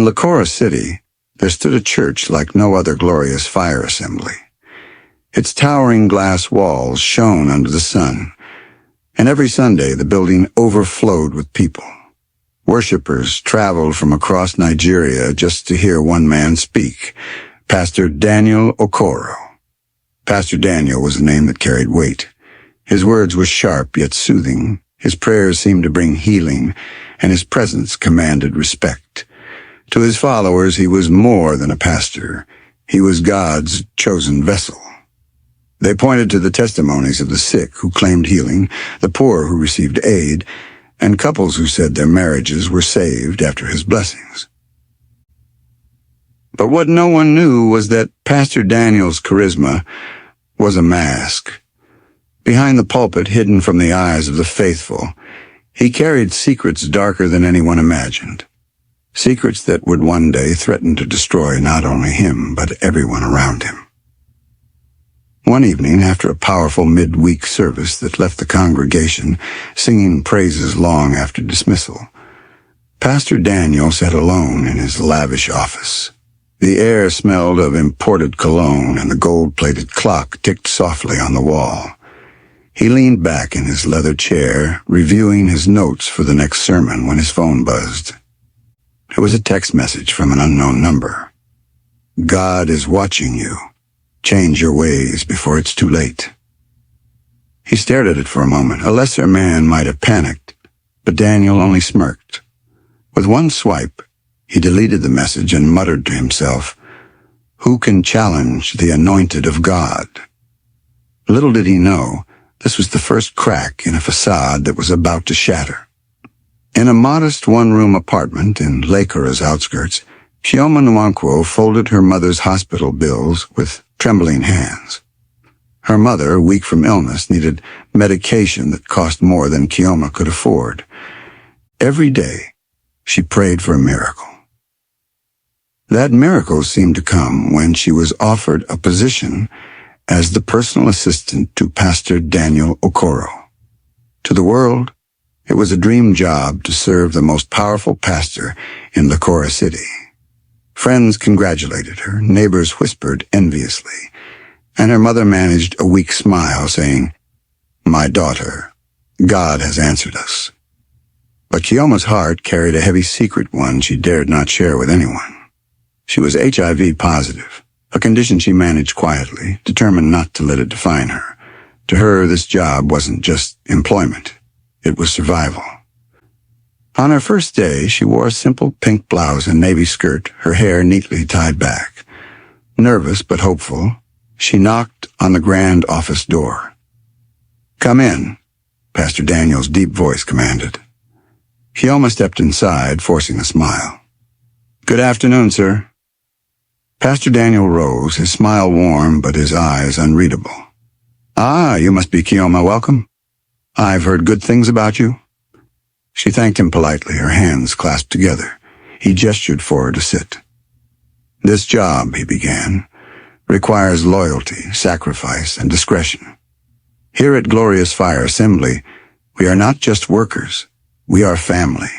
In Lekora City, there stood a church like no other glorious fire assembly. Its towering glass walls shone under the sun, and every Sunday the building overflowed with people. Worshippers traveled from across Nigeria just to hear one man speak, Pastor Daniel Okoro. Pastor Daniel was a name that carried weight. His words were sharp yet soothing. His prayers seemed to bring healing, and his presence commanded respect. To his followers, he was more than a pastor. He was God's chosen vessel. They pointed to the testimonies of the sick who claimed healing, the poor who received aid, and couples who said their marriages were saved after his blessings. But what no one knew was that Pastor Daniel's charisma was a mask. Behind the pulpit, hidden from the eyes of the faithful, he carried secrets darker than anyone imagined. Secrets that would one day threaten to destroy not only him, but everyone around him. One evening, after a powerful mid-week service that left the congregation singing praises long after dismissal, Pastor Daniel sat alone in his lavish office. The air smelled of imported cologne, and the gold-plated clock ticked softly on the wall. He leaned back in his leather chair, reviewing his notes for the next sermon when his phone buzzed. It was a text message from an unknown number. God is watching you. Change your ways before it's too late. He stared at it for a moment. A lesser man might have panicked, but Daniel only smirked. With one swipe, he deleted the message and muttered to himself, "Who can challenge the anointed of God?" Little did he know, this was the first crack in a facade that was about to shatter. In a modest one-room apartment in Lekora's outskirts, Chioma Nwankwo folded her mother's hospital bills with trembling hands. Her mother, weak from illness, needed medication that cost more than Chioma could afford. Every day, she prayed for a miracle. That miracle seemed to come when she was offered a position as the personal assistant to Pastor Daniel Okoro. To the world, it was a dream job to serve the most powerful pastor in Lekora City. Friends congratulated her, neighbors whispered enviously, and her mother managed a weak smile, saying, "My daughter, God has answered us." But Chioma's heart carried a heavy secret, one she dared not share with anyone. She was HIV positive, a condition she managed quietly, determined not to let it define her. To her, this job wasn't just employment. It was survival. On her first day, she wore a simple pink blouse and navy skirt, her hair neatly tied back. Nervous but hopeful, she knocked on the grand office door. "Come in," Pastor Daniel's deep voice commanded. Chioma stepped inside, forcing a smile. "Good afternoon, sir." Pastor Daniel rose, his smile warm but his eyes unreadable. "Ah, you must be Chioma. Welcome. I've heard good things about you." She thanked him politely, her hands clasped together. He gestured for her to sit. "This job," he began, "requires loyalty, sacrifice, and discretion. Here at Glorious Fire Assembly, we are not just workers, we are family.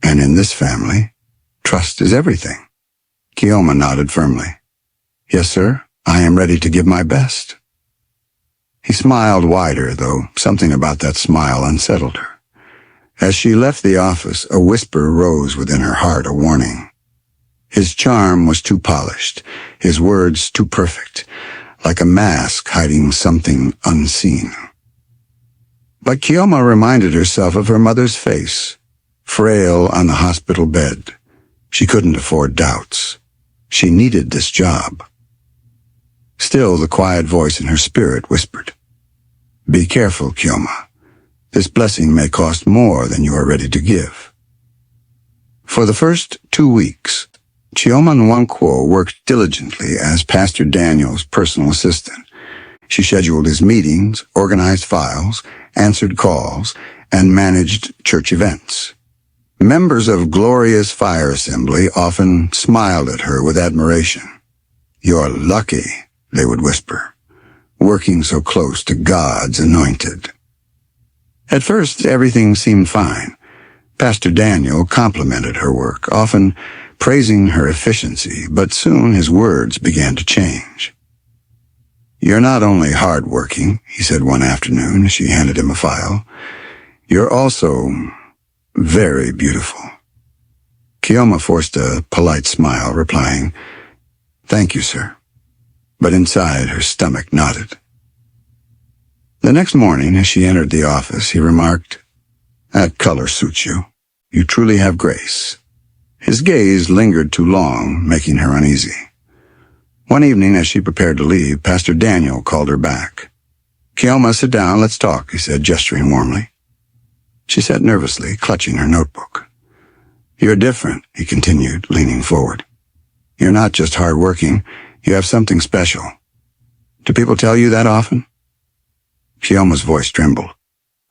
And in this family, trust is everything." Chioma nodded firmly. "Yes, sir, I am ready to give my best." He smiled wider, though something about that smile unsettled her. As she left the office, a whisper rose within her heart, a warning. His charm was too polished, his words too perfect, like a mask hiding something unseen. But Chioma reminded herself of her mother's face, frail on the hospital bed. She couldn't afford doubts. She needed this job. Still, the quiet voice in her spirit whispered, "Be careful, Chioma. This blessing may cost more than you are ready to give." For the first 2 weeks, Chioma Nwankwo worked diligently as Pastor Daniel's personal assistant. She scheduled his meetings, organized files, answered calls, and managed church events. Members of Glorious Fire Assembly often smiled at her with admiration. "You're lucky," they would whisper, "working so close to God's anointed." At first, everything seemed fine. Pastor Daniel complimented her work, often praising her efficiency, but soon his words began to change. "You're not only hard-working," he said one afternoon as she handed him a file. "You're also very beautiful." Chioma forced a polite smile, replying, "Thank you, sir." But inside, her stomach knotted. The next morning, as she entered the office, he remarked, "That color suits you. You truly have grace." His gaze lingered too long, making her uneasy. One evening, as she prepared to leave, Pastor Daniel called her back. "Chioma, sit down, let's talk," he said, gesturing warmly. She sat nervously, clutching her notebook. "You're different," he continued, leaning forward. "You're not just hard-working, you have something special. Do people tell you that often?" Chioma's voice trembled.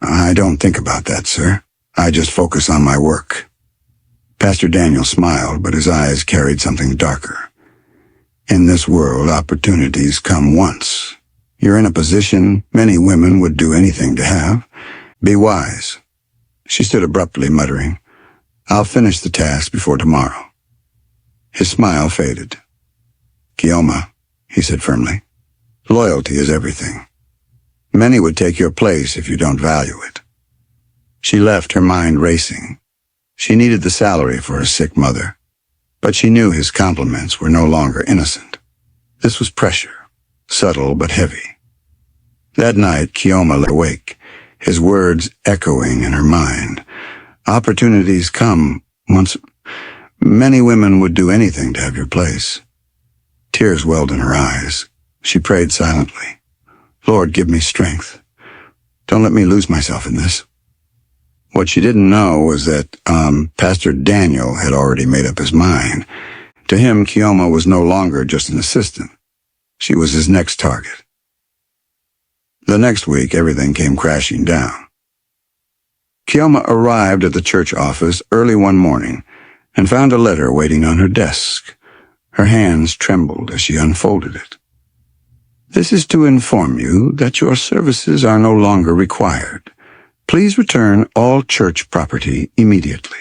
"I don't think about that, sir. I just focus on my work." Pastor Daniel smiled, but his eyes carried something darker. "In this world, opportunities come once. You're in a position many women would do anything to have. Be wise." She stood abruptly, muttering, "I'll finish the task before tomorrow." His smile faded. "Chioma," he said firmly, "loyalty is everything. Many would take your place if you don't value it." She left, her mind racing. She needed the salary for her sick mother, but she knew his compliments were no longer innocent. This was pressure, subtle but heavy. That night, Chioma lay awake, his words echoing in her mind. "Opportunities come once. Many women would do anything to have your place." Tears welled in her eyes. She prayed silently, "Lord, give me strength. Don't let me lose myself in this." What she didn't know was that Pastor Daniel had already made up his mind. To him, Chioma was no longer just an assistant. She was his next target. The next week, everything came crashing down. Chioma arrived at the church office early one morning and found a letter waiting on her desk. Her hands trembled as she unfolded it. "This is to inform you that your services are no longer required. Please return all church property immediately."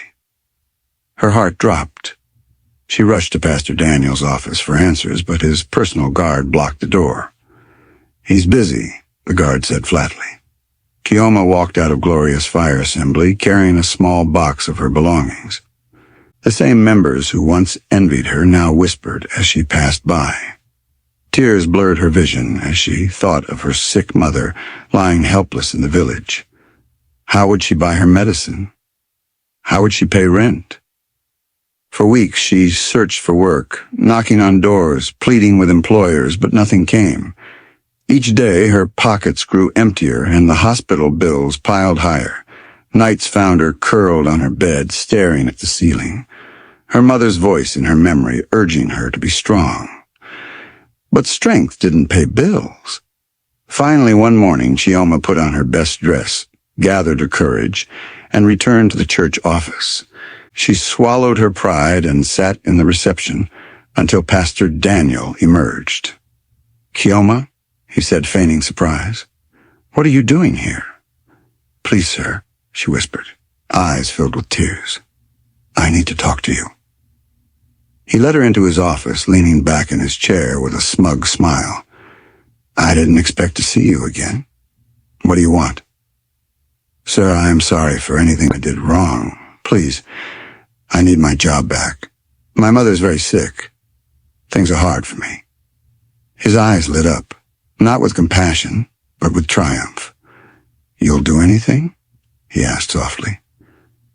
Her heart dropped. She rushed to Pastor Daniel's office for answers, but his personal guard blocked the door. "He's busy," the guard said flatly. Chioma walked out of Gloria's fire assembly, carrying a small box of her belongings. The same members who once envied her now whispered as she passed by. Tears blurred her vision as she thought of her sick mother lying helpless in the village. How would she buy her medicine? How would she pay rent? For weeks she searched for work, knocking on doors, pleading with employers, but nothing came. Each day her pockets grew emptier and the hospital bills piled higher. Nights found her curled on her bed, staring at the ceiling, her mother's voice in her memory urging her to be strong. But strength didn't pay bills. Finally, one morning, Chioma put on her best dress, gathered her courage, and returned to the church office. She swallowed her pride and sat in the reception until Pastor Daniel emerged. "Chioma," he said, feigning surprise, "what are you doing here?" "Please, sir," she whispered, eyes filled with tears. "I need to talk to you." He led her into his office, leaning back in his chair with a smug smile. "I didn't expect to see you again. What do you want?" "Sir, I am sorry for anything I did wrong. Please, I need my job back. My mother's very sick. Things are hard for me." His eyes lit up, not with compassion, but with triumph. "You'll do anything?" he asked softly.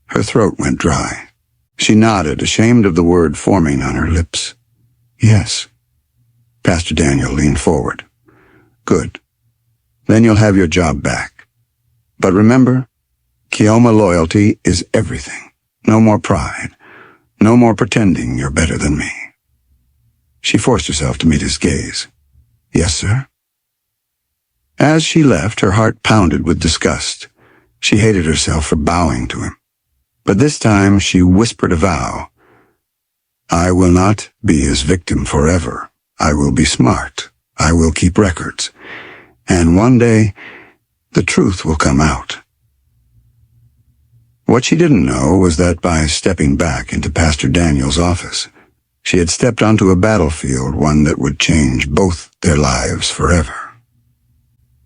Her throat went dry. She nodded, ashamed of the word forming on her lips. "Yes." Pastor Daniel leaned forward. "Good. Then you'll have your job back. But remember, Chioma, loyalty is everything. No more pride. No more pretending you're better than me." She forced herself to meet his gaze. "Yes, sir." As she left, her heart pounded with disgust. She hated herself for bowing to him. But this time she whispered a vow. "I will not be his victim forever. I will be smart. I will keep records. And one day, the truth will come out." What she didn't know was that by stepping back into Pastor Daniel's office, she had stepped onto a battlefield, one that would change both their lives forever.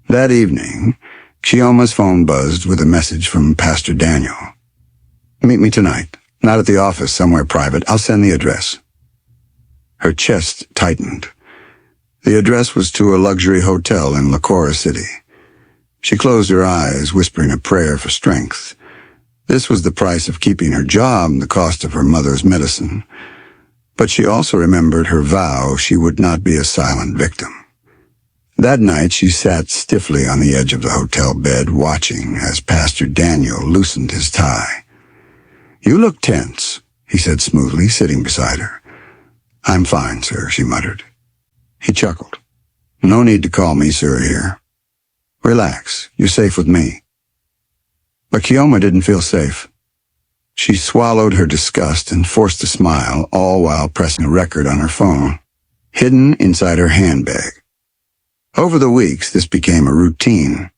That evening, Chioma's phone buzzed with a message from Pastor Daniel. "Meet me tonight. Not at the office, somewhere private. I'll send the address." Her chest tightened. The address was to a luxury hotel in Lekora City. She closed her eyes, whispering a prayer for strength. This was the price of keeping her job, the cost of her mother's medicine. But she also remembered her vow she would not be a silent victim. That night she sat stiffly on the edge of the hotel bed, watching as Pastor Daniel loosened his tie. "You look tense," he said smoothly, sitting beside her. "I'm fine, sir," she muttered. He chuckled. "No need to call me sir here. Relax, you're safe with me." But Chioma didn't feel safe. She swallowed her disgust and forced a smile, all while pressing a record on her phone, hidden inside her handbag. Over the weeks, this became a routine.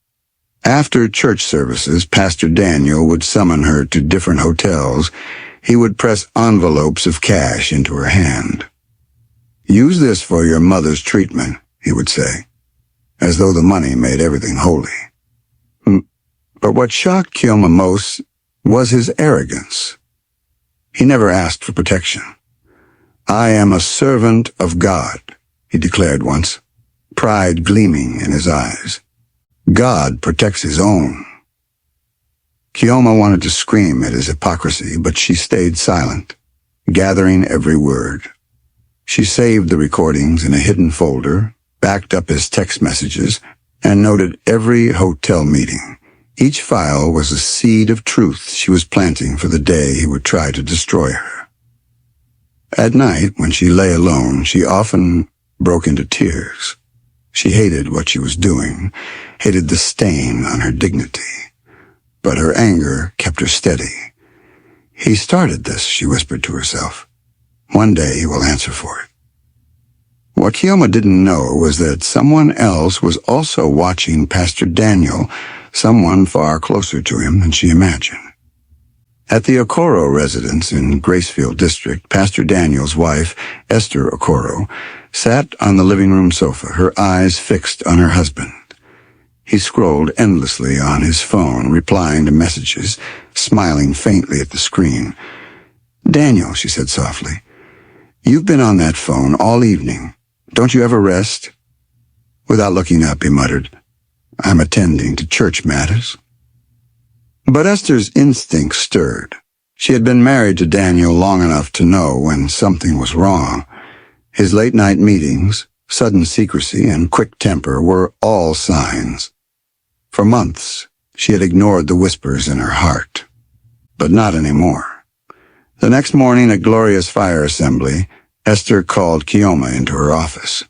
After church services, Pastor Daniel would summon her to different hotels. He would press envelopes of cash into her hand. "Use this for your mother's treatment," he would say, as though the money made everything holy. But what shocked Chioma most was his arrogance. He never asked for protection. "I am a servant of God," he declared once, pride gleaming in his eyes. God protects his own. Chioma wanted to scream at his hypocrisy, but she stayed silent, gathering every word. She saved the recordings in a hidden folder, backed up his text messages, and noted every hotel meeting. Each file was a seed of truth she was planting for the day he would try to destroy her. At night, when she lay alone, she often broke into tears. She hated what she was doing, hated the stain on her dignity. But her anger kept her steady. "He started this," she whispered to herself. "One day he will answer for it." What Chioma didn't know was that someone else was also watching Pastor Daniel, someone far closer to him than she imagined. At the Okoro residence in Gracefield District, Pastor Daniel's wife, Esther Okoro, sat on the living room sofa, her eyes fixed on her husband. He scrolled endlessly on his phone, replying to messages, smiling faintly at the screen. "Daniel," she said softly, "you've been on that phone all evening. Don't you ever rest?" Without looking up, he muttered, "I'm attending to church matters." But Esther's instincts stirred. She had been married to Daniel long enough to know when something was wrong. His late-night meetings, sudden secrecy, and quick temper were all signs. For months, she had ignored the whispers in her heart. But not anymore. The next morning at Gloria's fire assembly, Esther called Chioma into her office.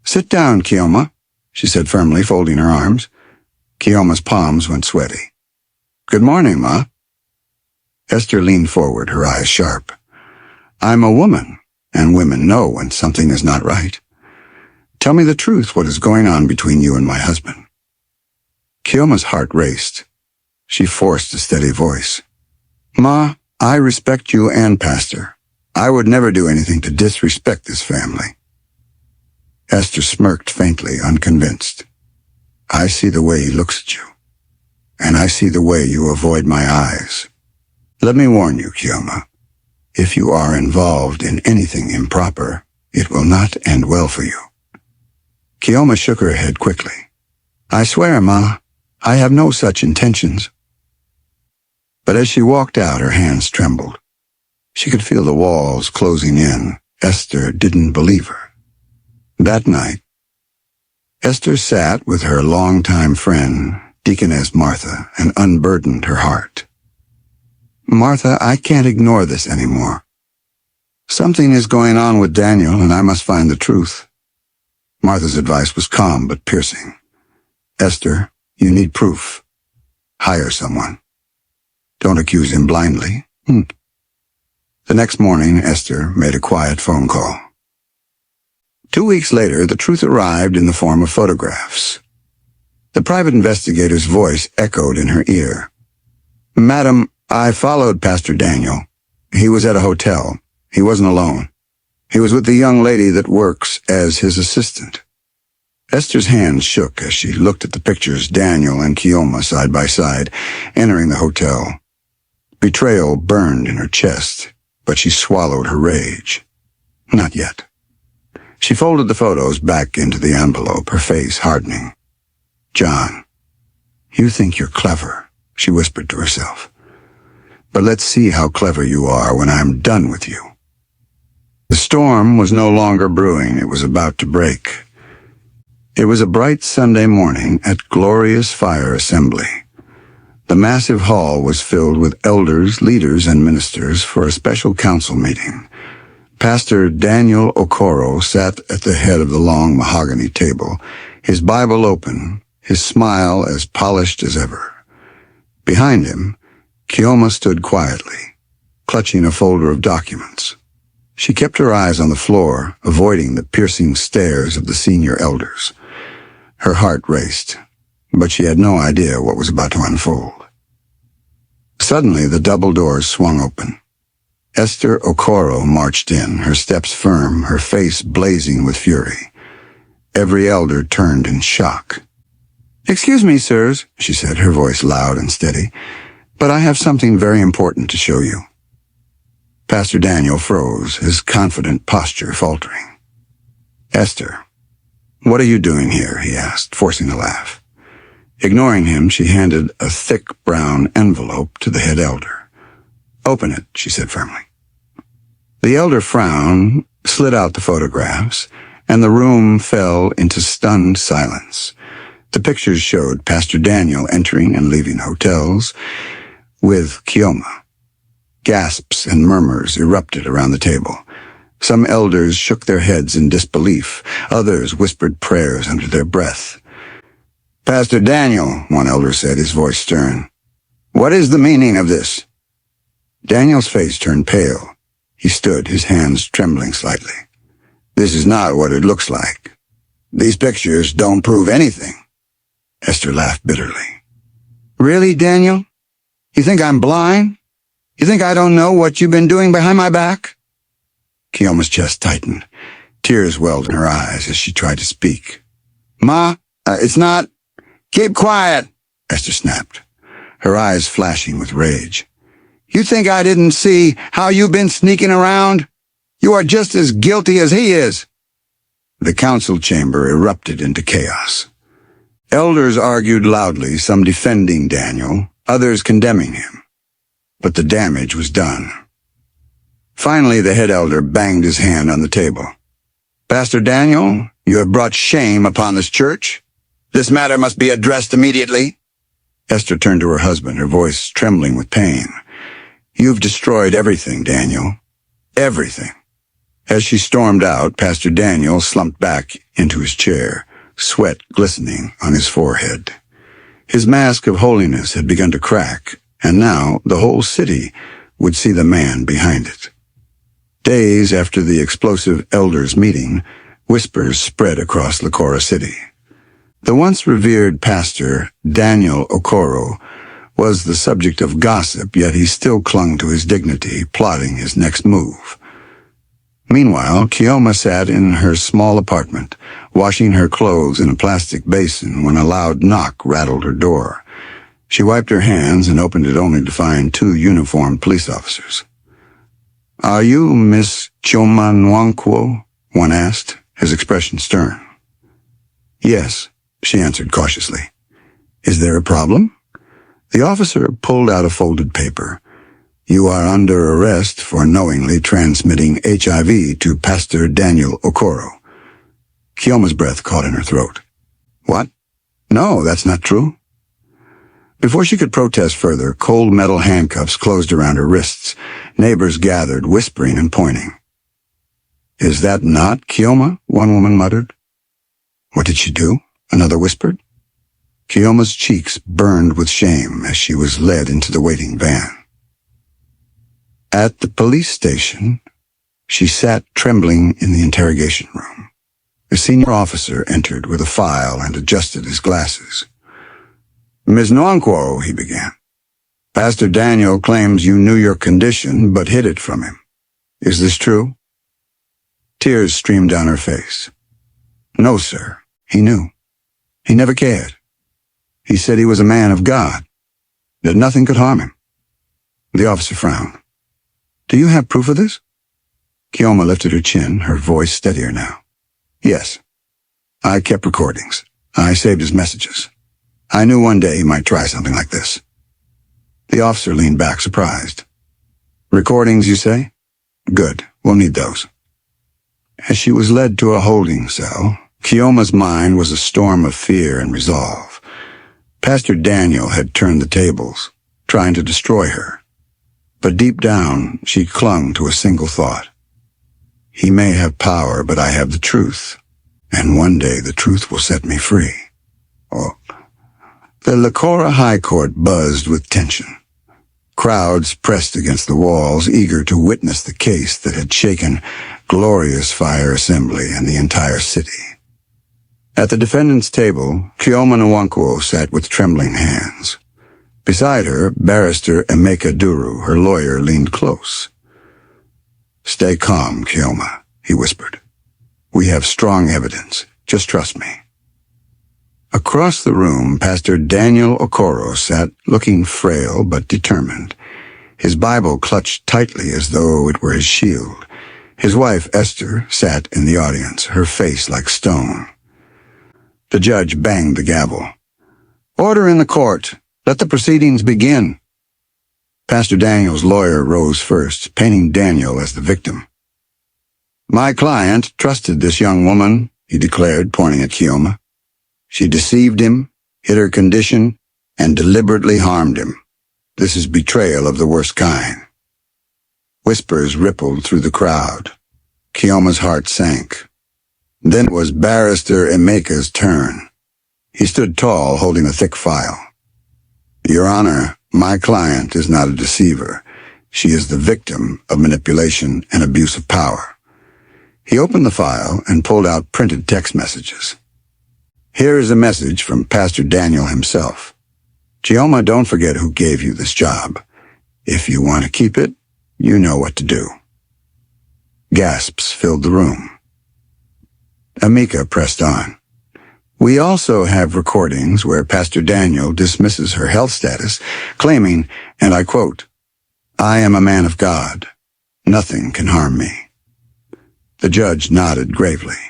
"Sit down, Chioma," she said firmly, folding her arms. Chioma's palms went sweaty. "Good morning, Ma." Esther leaned forward, her eyes sharp. "I'm a woman, and women know when something is not right. Tell me the truth, what is going on between you and my husband." Chioma's heart raced. She forced a steady voice. "Ma, I respect you and Pastor. I would never do anything to disrespect this family." Esther smirked faintly, unconvinced. "I see the way he looks at you, and I see the way you avoid my eyes. Let me warn you, Chioma. If you are involved in anything improper, it will not end well for you." Chioma shook her head quickly. "I swear, Ma, I have no such intentions." But as she walked out, her hands trembled. She could feel the walls closing in. Esther didn't believe her. That night, Esther sat with her longtime friend, Deaconess Martha, and unburdened her heart. "Martha, I can't ignore this anymore. Something is going on with Daniel, and I must find the truth." Martha's advice was calm but piercing. "Esther, you need proof. Hire someone. Don't accuse him blindly." The next morning, Esther made a quiet phone call. 2 weeks later, the truth arrived in the form of photographs. The private investigator's voice echoed in her ear. Madam, I followed Pastor Daniel. He was at a hotel. He wasn't alone. He was with the young lady that works as his assistant. Esther's hands shook as she looked at the pictures Daniel and Chioma side by side, entering the hotel. Betrayal burned in her chest, but she swallowed her rage. Not yet. She folded the photos back into the envelope, her face hardening. John, you think you're clever, she whispered to herself. But let's see how clever you are when I'm done with you. The storm was no longer brewing. It was about to break. It was a bright Sunday morning at Glorious Fire Assembly. The massive hall was filled with elders, leaders, and ministers for a special council meeting. Pastor Daniel Okoro sat at the head of the long mahogany table, his Bible open, his smile as polished as ever. Behind him, Chioma stood quietly, clutching a folder of documents. She kept her eyes on the floor, avoiding the piercing stares of the senior elders. Her heart raced, but she had no idea what was about to unfold. Suddenly, the double doors swung open. Esther Okoro marched in, her steps firm, her face blazing with fury. Every elder turned in shock. "Excuse me, sirs," she said, her voice loud and steady, "but I have something very important to show you." Pastor Daniel froze, his confident posture faltering. "Esther, what are you doing here?" he asked, forcing a laugh. Ignoring him, she handed a thick brown envelope to the head elder. "Open it," she said firmly. The elder frowned, slid out the photographs, and the room fell into stunned silence. The pictures showed Pastor Daniel entering and leaving hotels with Chioma. Gasps and murmurs erupted around the table. Some elders shook their heads in disbelief. Others whispered prayers under their breath. "Pastor Daniel," one elder said, his voice stern, "what is the meaning of this?" Daniel's face turned pale. He stood, his hands trembling slightly. "This is not what it looks like. These pictures don't prove anything." Esther laughed bitterly. "Really, Daniel? You think I'm blind? You think I don't know what you've been doing behind my back?" Chioma's chest tightened. Tears welled in her eyes as she tried to speak. "Ma, it's not—" "Keep quiet," Esther snapped, her eyes flashing with rage. "You think I didn't see how you've been sneaking around? You are just as guilty as he is." The council chamber erupted into chaos. Elders argued loudly, some defending Daniel, others condemning him. But the damage was done. Finally, the head elder banged his hand on the table. "Pastor Daniel, you have brought shame upon this church. This matter must be addressed immediately." Esther turned to her husband, her voice trembling with pain. "You've destroyed everything, Daniel. Everything." As she stormed out, Pastor Daniel slumped back into his chair, sweat glistening on his forehead. His mask of holiness had begun to crack, and now the whole city would see the man behind it. Days after the explosive elders' meeting, whispers spread across Lekora City. The once revered pastor, Daniel Okoro, was the subject of gossip, yet he still clung to his dignity, plotting his next move. Meanwhile, Chioma sat in her small apartment, washing her clothes in a plastic basin when a loud knock rattled her door. She wiped her hands and opened it only to find 2 uniformed police officers. "Are you Miss Chioma Nwankwo?" one asked, his expression stern. "Yes," she answered cautiously. "Is there a problem?" The officer pulled out a folded paper. "You are under arrest for knowingly transmitting HIV to Pastor Daniel Okoro." Chioma's breath caught in her throat. "What? No, that's not true." Before she could protest further, cold metal handcuffs closed around her wrists. Neighbors gathered, whispering and pointing. "Is that not Chioma?" one woman muttered. "What did she do?" another whispered. Chioma's cheeks burned with shame as she was led into the waiting van. At the police station, she sat trembling in the interrogation room. A senior officer entered with a file and adjusted his glasses. "Ms. Nwankwo," he began. Pastor Daniel claims you knew your condition but hid it from him. Is this true?" Tears streamed down her face. "No, sir. He knew. He never cared. He said he was a man of God, that nothing could harm him." The officer frowned. "Do you have proof of this?" Chioma lifted her chin, her voice steadier now. "Yes. I kept recordings. I saved his messages. I knew one day he might try something like this." The officer leaned back, surprised. "Recordings, you say? Good. We'll need those." As she was led to a holding cell, Chioma's mind was a storm of fear and resolve. Pastor Daniel had turned the tables, trying to destroy her. But deep down, she clung to a single thought. He may have power, but I have the truth, and one day the truth will set me free. Oh. The Lekora High Court buzzed with tension. Crowds pressed against the walls, eager to witness the case that had shaken Glorious Fire Assembly and the entire city. At the defendant's table, Chioma Nwankwo sat with trembling hands. Beside her, Barrister Emeka Duru, her lawyer, leaned close. "Stay calm, Chioma," he whispered. "We have strong evidence. Just trust me." Across the room, Pastor Daniel Okoro sat, looking frail but determined. His Bible clutched tightly as though it were his shield. His wife, Esther, sat in the audience, her face like stone. The judge banged the gavel. "Order in the court. Let the proceedings begin." Pastor Daniel's lawyer rose first, painting Daniel as the victim. "My client trusted this young woman," he declared, pointing at Chioma. "She deceived him, hid her condition, and deliberately harmed him. This is betrayal of the worst kind." Whispers rippled through the crowd. Chioma's heart sank. Then it was Barrister Emeka's turn. He stood tall, holding a thick file. "Your Honor, my client is not a deceiver. She is the victim of manipulation and abuse of power." He opened the file and pulled out printed text messages. "Here is a message from Pastor Daniel himself. Chioma, don't forget who gave you this job. If you want to keep it, you know what to do." Gasps filled the room. Emeka pressed on. "We also have recordings where Pastor Daniel dismisses her health status, claiming, and I quote, 'I am a man of God. Nothing can harm me.'" The judge nodded gravely.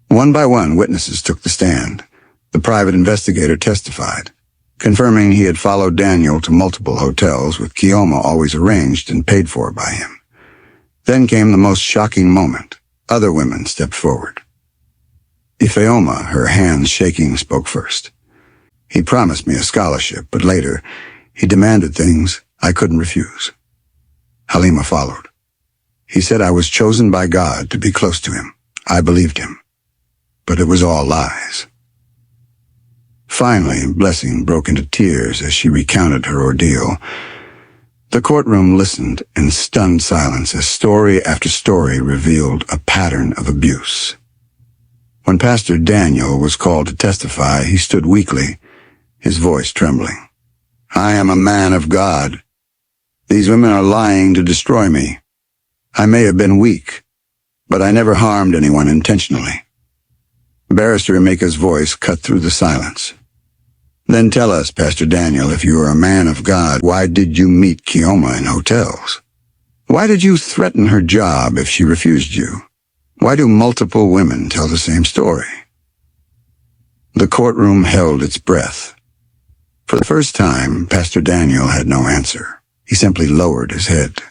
One by one, witnesses took the stand. The private investigator testified, confirming he had followed Daniel to multiple hotels, with Chioma always arranged and paid for by him. Then came the most shocking moment. Other women stepped forward. Ifeoma, her hands shaking, spoke first. "He promised me a scholarship, but later he demanded things I couldn't refuse." Halima followed. "He said I was chosen by God to be close to him. I believed him. But it was all lies." Finally, Blessing broke into tears as she recounted her ordeal. The courtroom listened in stunned silence as story after story revealed a pattern of abuse. When Pastor Daniel was called to testify, he stood weakly, his voice trembling. "I am a man of God. These women are lying to destroy me. I may have been weak, but I never harmed anyone intentionally." Barrister Emeka's voice cut through the silence. "Then tell us, Pastor Daniel, if you are a man of God, why did you meet Chioma in hotels? Why did you threaten her job if she refused you? Why do multiple women tell the same story?" The courtroom held its breath. For the first time, Pastor Daniel had no answer. He simply lowered his head.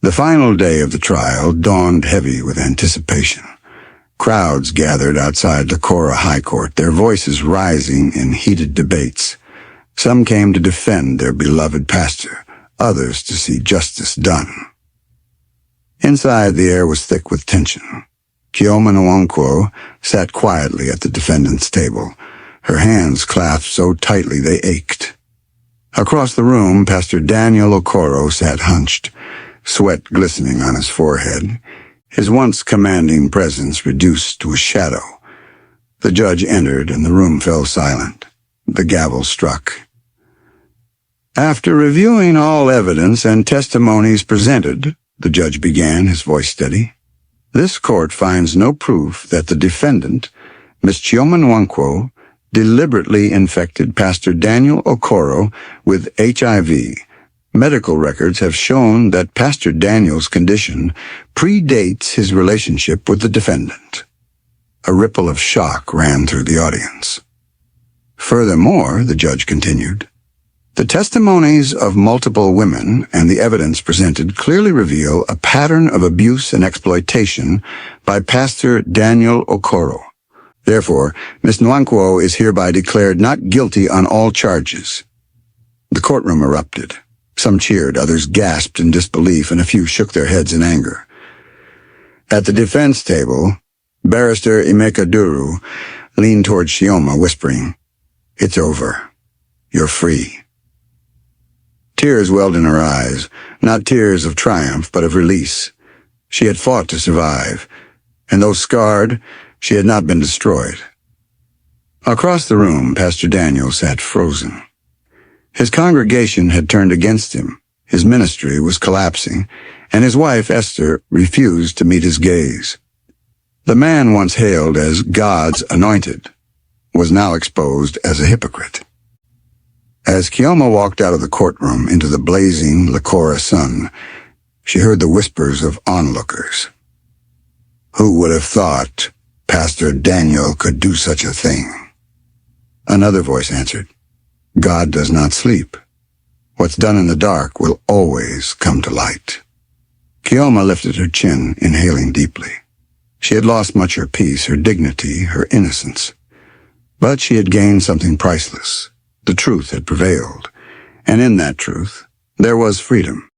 The final day of the trial dawned heavy with anticipation. Crowds gathered outside Lekora High Court, their voices rising in heated debates. Some came to defend their beloved pastor, others to see justice done. Inside, the air was thick with tension. Chioma Nwankwo sat quietly at the defendant's table, her hands clasped so tightly they ached. Across the room, Pastor Daniel Okoro sat hunched, sweat glistening on his forehead, his once commanding presence reduced to a shadow. The judge entered, and the room fell silent. The gavel struck. After reviewing all evidence and testimonies presented, the judge began, his voice steady, this court finds no proof that the defendant, Ms. Chioma Nwankwo, deliberately infected Pastor Daniel Okoro with HIV. Medical records have shown that Pastor Daniel's condition predates his relationship with the defendant. A ripple of shock ran through the audience. Furthermore, the judge continued, the testimonies of multiple women and the evidence presented clearly reveal a pattern of abuse and exploitation by Pastor Daniel Okoro. Therefore, Ms. Nwankwo is hereby declared not guilty on all charges. The courtroom erupted. Some cheered, others gasped in disbelief, and a few shook their heads in anger. At the defense table, Barrister Emeka Duru leaned toward Chioma, whispering, "It's over. You're free." Tears welled in her eyes, not tears of triumph, but of release. She had fought to survive, and though scarred, she had not been destroyed. Across the room, Pastor Daniel sat frozen. His congregation had turned against him, his ministry was collapsing, and his wife, Esther, refused to meet his gaze. The man once hailed as God's anointed was now exposed as a hypocrite. As Chioma walked out of the courtroom into the blazing Lekora sun, she heard the whispers of onlookers. Who would have thought Pastor Daniel could do such a thing? Another voice answered, God does not sleep. What's done in the dark will always come to light. Chioma lifted her chin, inhaling deeply. She had lost much her peace, her dignity, her innocence. But she had gained something priceless. The truth had prevailed, and in that truth there was freedom.